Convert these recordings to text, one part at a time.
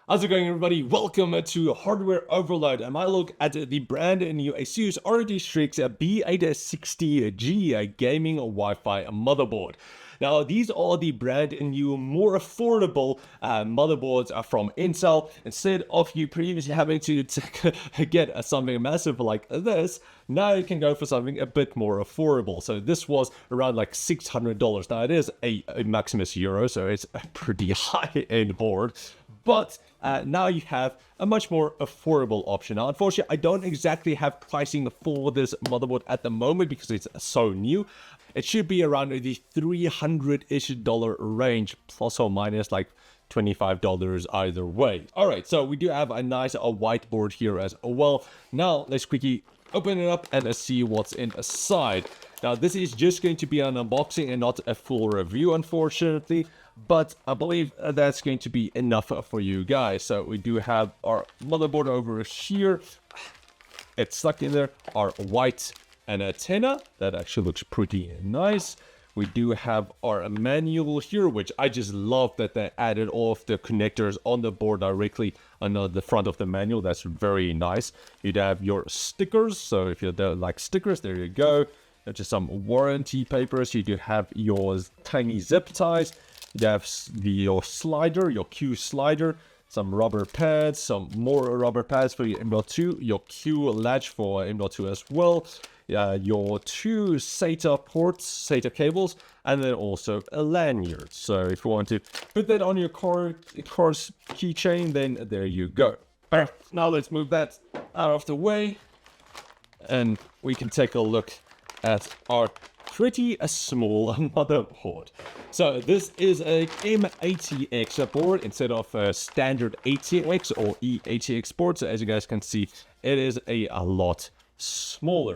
How's it going, everybody? Welcome to Hardware Overload, and I look at the brand new ASUS ROG STRIX B860-G gaming Wi-Fi motherboard. Now, these are the brand new, more affordable motherboards from Intel. Instead of you previously having to get something massive like this, now you can go for something a bit more affordable. So this was around like $600. Now, it is a Maximus Euro, so it's a pretty high-end board. But now you have a much more affordable option. Now, unfortunately, I don't exactly have pricing for this motherboard at the moment because it's so new. It should be around the $300-ish range, plus or minus like $25 either way. All right, so we do have a nice whiteboard here as well. Now, let's quickly open it up and let's see what's inside. Now, this is just going to be an unboxing and not a full review, unfortunately. But I believe that's going to be enough for you guys. So we do have our motherboard over here. It's stuck in there. Our white antenna. That actually looks pretty nice. We do have our manual here, which I just love that they added all of the connectors on the board directly on the front of the manual. That's very nice. You'd have your stickers. So if you don't like stickers, there you go. Just some warranty papers. You do have your tiny zip ties. You have your slider, your Q slider, some rubber pads, some more rubber pads for your M.2, your Q latch for M.2 as well, your two SATA ports, SATA cables, and then also a lanyard. So if you want to put that on your car's keychain, then there you go. Now let's move that out of the way, and we can take a look at our pretty small motherboard. So this is a m-atx board instead of a standard ATX or e-ATX board. So as you guys can see, it is a lot smaller.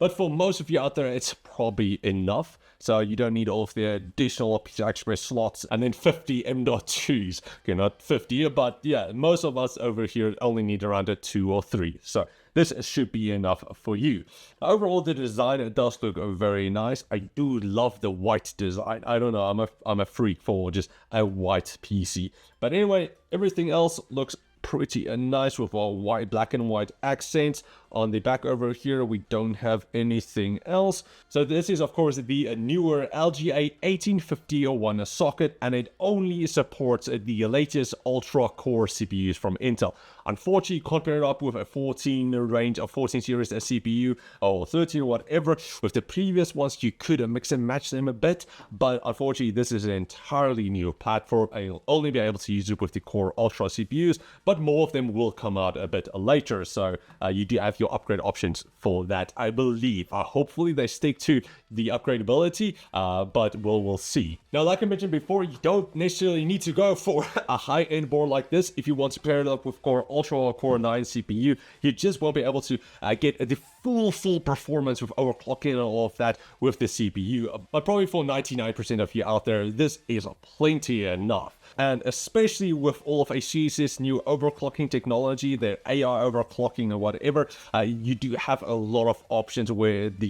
But for most of you out there, it's probably enough. So you don't need all of the additional PCIe slots and then 50 M.2s. Okay, not 50, but yeah, most of us over here only need around 2 or 3. So this should be enough for you. Overall, the design does look very nice. I do love the white design. I don't know, I'm a freak for just a white PC. But anyway, everything else looks pretty nice with our white, black and white accents. On the back over here, we don't have anything else. So this is, of course, the newer LGA 185001 socket, and it only supports the latest ultra-core CPUs from Intel. Unfortunately, you can't pair it up with a 14 range of 14 series CPU or 13 or whatever. With the previous ones, you could mix and match them a bit, but unfortunately, this is an entirely new platform, and you'll only be able to use it with the Core Ultra CPUs, but more of them will come out a bit later. So you do have your upgrade options for that, I believe. Hopefully they stick to the upgradability, but we'll see. Now, like I mentioned before, you don't necessarily need to go for a high-end board like this. If you want to pair it up with Core Ultra or Core 9 CPU, you just won't be able to get the full performance with overclocking and all of that with the CPU. But probably for 99% of you out there, this is plenty enough. And especially with all of ASUS's new overclocking technology, their AI overclocking or whatever, you do have a lot of options where the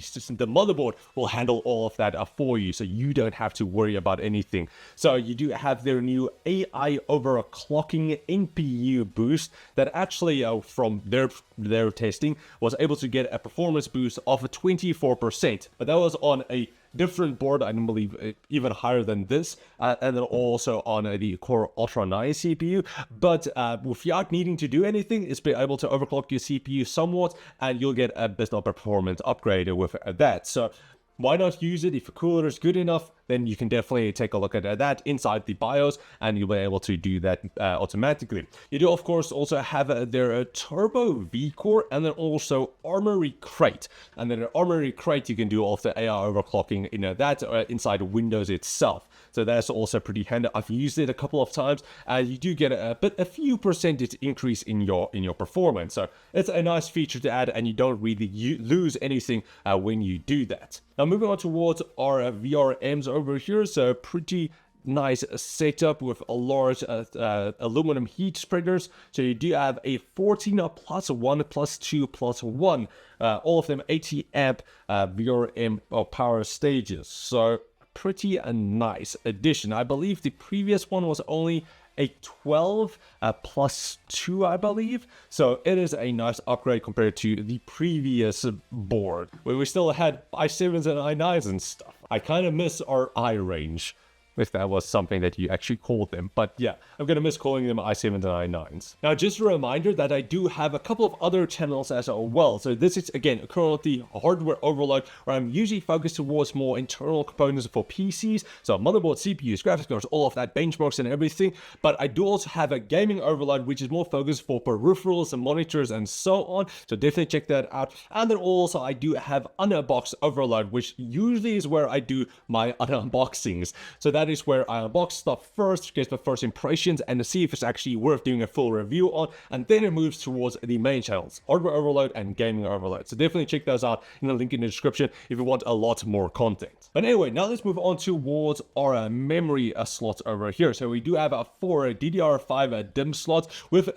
motherboard will handle all of that for you, so you don't have to worry about anything. So you do have their new AI overclocking NPU boost that actually, from their testing, was able to get a performance boost of 24%. But that was on a different board, I don't believe even higher than this, and then also on the Core Ultra 9 CPU. But without needing to do anything, it's be able to overclock your CPU somewhat, and you'll get a bit of performance upgrade with that. So why not use it? If your cooler is good enough, then you can definitely take a look at that inside the BIOS, and you'll be able to do that automatically. You do, of course, also have their Turbo V-Core and then also Armory Crate. And then Armory Crate, you can do all of the AI overclocking in that inside Windows itself. So that's also pretty handy. I've used it a couple of times, and you do get a few percentage increase in your performance. So it's a nice feature to add, and you don't really lose anything when you do that. Now, moving on towards our VRMs over here, so pretty nice setup with a large aluminum heat spreaders. So you do have a 14 plus 1 plus 2 plus 1, all of them 80 amp VRM power stages. So pretty a nice addition. I believe the previous one was only a 12 plus 2, I believe. So it is a nice upgrade compared to the previous board, where we still had i7s and i9s and stuff. I kind of miss our I range, if that was something that you actually called them. But yeah, I'm going to miss calling them i7s and i9s. Now, just a reminder that I do have a couple of other channels as well. So this is, again, currently a hardware overload, where I'm usually focused towards more internal components for PCs. So motherboard, CPUs, graphics cards, all of that, benchmarks and everything. But I do also have a gaming overload, which is more focused for peripherals and monitors and so on. So definitely check that out. And then also I do have unbox overload, which usually is where I do my unboxings. So that is where I unbox stuff first, get my first impressions, and to see if it's actually worth doing a full review on, and then it moves towards the main channels, hardware overload and gaming overload. So definitely check those out in the link in the description if you want a lot more content. But anyway, now let's move on towards our memory slots over here. So we do have 4 DDR5 DIMM slots with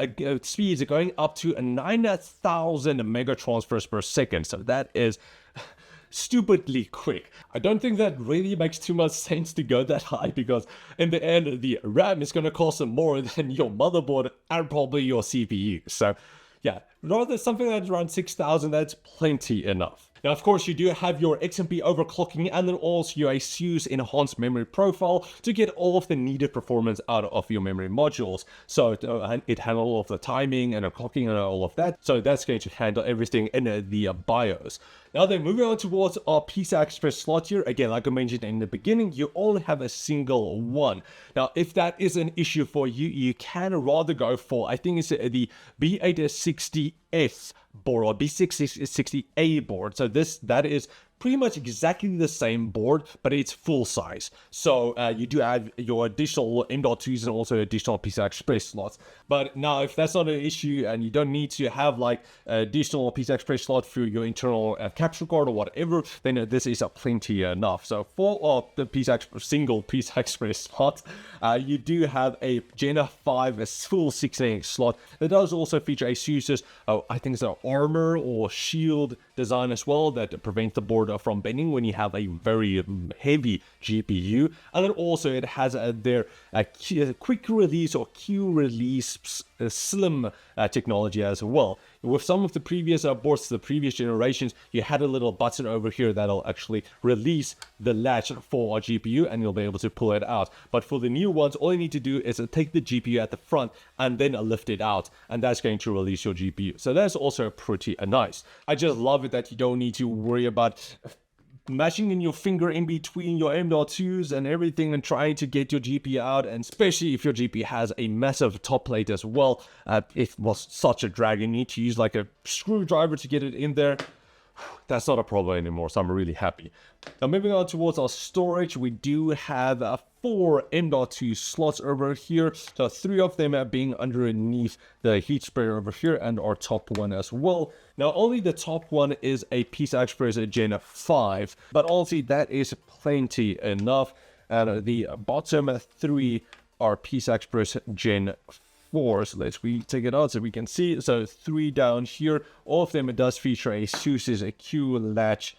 speeds going up to 9,000 mega transfers per second. So that is stupidly quick. I don't think that really makes too much sense to go that high, because in the end the RAM is going to cost more than your motherboard and probably your CPU. So yeah, rather something that's around 6,000, that's plenty enough. Now, of course, you do have your XMP overclocking and then also your ASUS enhanced memory profile to get all of the needed performance out of your memory modules. So it handles all of the timing and the clocking and all of that. So that's going to handle everything in the BIOS. Now then, moving on towards our PCI Express slot here. Again, like I mentioned in the beginning, you only have a single one. Now, if that is an issue for you, you can rather go for, I think it's the B860S board or B660A board. So that is pretty much exactly the same board, but it's full size. So you do have your additional M.2s and also additional PCI Express slots. But now, if that's not an issue and you don't need to have like additional PCI Express slot through your internal capture card or whatever, then this is plenty enough. So for the single PCI Express slot, you do have a Gen 5 full 16 slot that does also feature ASUS's, I think it's an armor or shield design as well, that prevents the board from bending when you have a very heavy GPU. And then also it has their quick release or Q release slim technology as well. With some of the previous boards, the previous generations, you had a little button over here that'll actually release the latch for our GPU and you'll be able to pull it out. But for the new ones, all you need to do is take the GPU at the front and then lift it out, and that's going to release your GPU. So that's also pretty nice. I just love it that you don't need to worry about mashing in your finger in between your M.2s and everything and trying to get your GPU out, and especially if your GPU has a massive top plate as well. It was such a drag. You need to use like a screwdriver to get it in there. That's not a problem anymore, so I'm really happy. Now moving on towards our storage, we do have 4 M.2 slots over here. So 3 of them are being underneath the heat spreader over here and our top one as well. Now only the top one is a PCI Express Gen 5, but honestly that is plenty enough. And the bottom 3 are PCI Express Gen 4. So let's take it out so we can see. So 3 down here, all of them, it does feature ASUS's Q latch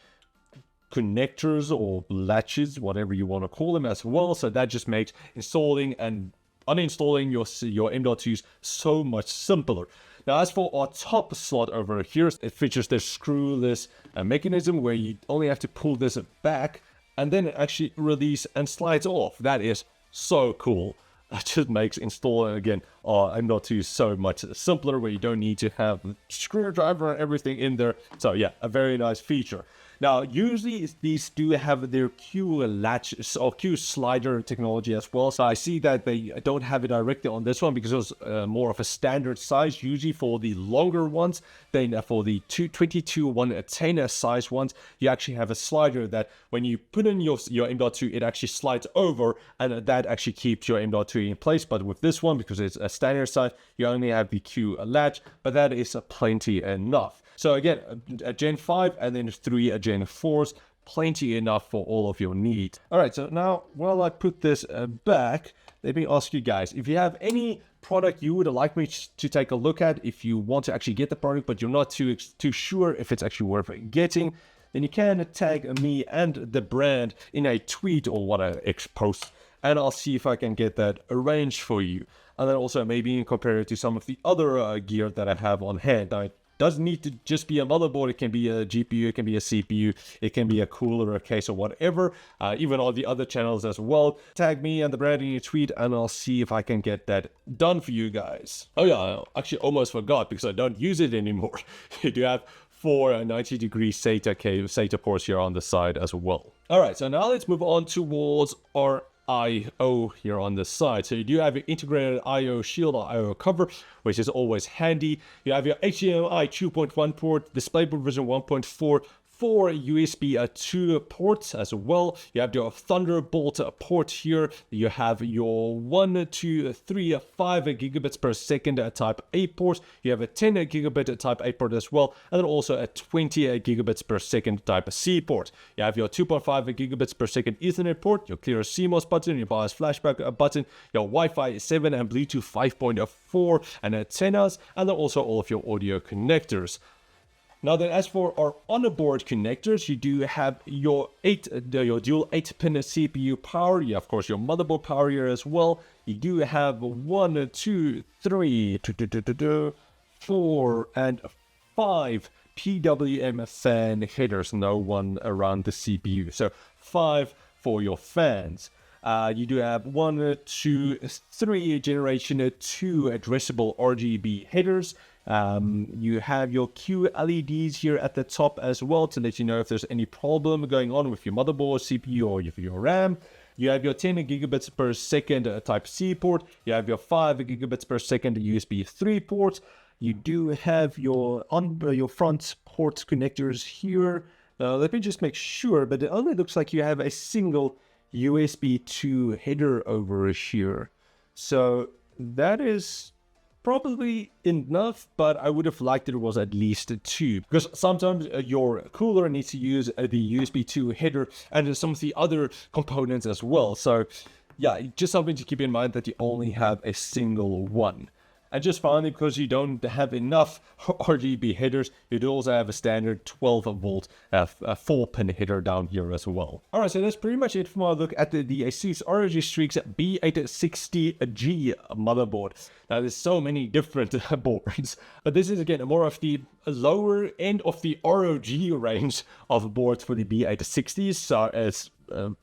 connectors or latches, whatever you want to call them as well. So that just makes installing and uninstalling your M.2s so much simpler. Now, as for our top slot over here, it features the screwless mechanism where you only have to pull this back and then it actually release and slides off. That is so cool. That just makes installing, again, M.2 so much simpler, where you don't need to have the screwdriver and everything in there. So yeah, a very nice feature. Now, usually these do have their Q latch or Q slider technology as well. So I see that they don't have it directly on this one because it was more of a standard size, usually for the longer ones. Then for the 22-110 size ones, you actually have a slider that when you put in your M.2, it actually slides over, and that actually keeps your M.2 in place. But with this one, because it's a standard size, you only have the Q latch, but that is plenty enough. So again, a Gen 5 and then 3 Gen 4s, plenty enough for all of your needs. All right, so now while I put this back, let me ask you guys, if you have any product you would like me to take a look at, if you want to actually get the product, but you're not too sure if it's actually worth getting, then you can tag me and the brand in a tweet or what a X post, and I'll see if I can get that arranged for you. and then also maybe compare it to some of the other gear that I have on hand. Now, it doesn't need to just be a motherboard. It can be a GPU, it can be a CPU, it can be a cooler, a case, or whatever. Even all the other channels as well. Tag me and the brand in your tweet, and I'll see if I can get that done for you guys. Oh yeah, I actually almost forgot because I don't use it anymore. You do have 4 90-degree SATA ports here on the side as well. All right, so now let's move on towards our I/O here on the side. So you do have your integrated I/O shield or I/O cover, which is always handy. You have your HDMI 2.1 port, DisplayPort version 1.4, 4 USB 2 ports as well. You have your Thunderbolt port here. You have your 1, 2, 3, 5 gigabits per second type A port. You have a 10 gigabit type A port as well, and then also a 20 gigabits per second type C port. You have your 2.5 gigabits per second Ethernet port, your clear CMOS button, your BIOS flashback button, your Wi-Fi 7 and Bluetooth 5.4 and antennas, and then also all of your audio connectors. Now then, as for our on-board connectors, you do have your dual 8-pin CPU power. You have, of course, your motherboard power here as well. You do have 1, 2, 3, 4, and 5 PWM fan headers. No one around the CPU. So 5 for your fans. You do have 1, 2, 3 generation 2 addressable RGB headers. You have your Q LEDs here at the top as well to let you know if there's any problem going on with your motherboard, CPU, or your RAM. You have your 10 gigabits per second type C port. You have your 5 gigabits per second USB 3 port. You do have your front port connectors here. Let me just make sure, but it only looks like you have a single USB 2 header over here. So that is probably enough, but I would have liked it was at least 2, because sometimes your cooler needs to use the USB 2 header and some of the other components as well. So yeah, just something to keep in mind that you only have a single one. And just finally, because you don't have enough RGB headers, you do also have a standard 12-volt 4-pin header down here as well. Alright, so that's pretty much it for my look at the ASUS ROG STRIX B860-G motherboard. Now, there's so many different boards, but this is again more of the lower end of the ROG range of boards for the B860s, so it's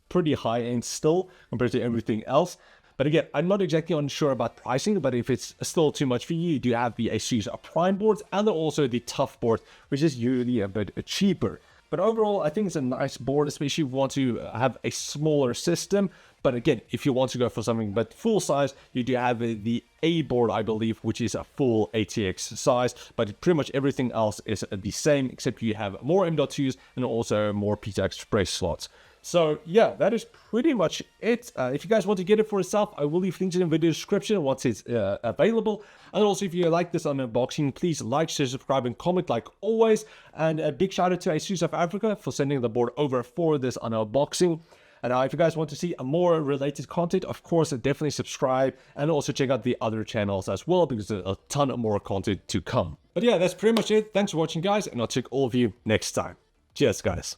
pretty high end still compared to everything else. But again, I'm not exactly unsure about pricing, but if it's still too much for you, you do have the ASUS Prime boards and then also the Tough board, which is usually a bit cheaper. But overall, I think it's a nice board, especially if you want to have a smaller system. But again, if you want to go for something but full size, you do have the A board, I believe, which is a full ATX size. But pretty much everything else is the same, except you have more M.2s and also more PCIe Express slots. So yeah, that is pretty much it. If you guys want to get it for yourself, I will leave links in the video description once it's available. And also, if you like this unboxing, please like, share, subscribe, and comment like always. And a big shout out to ASUS of Africa for sending the board over for this unboxing. And if you guys want to see more related content, of course, definitely subscribe and also check out the other channels as well, because there's a ton more content to come. But yeah, that's pretty much it. Thanks for watching, guys, and I'll check all of you next time. Cheers, guys.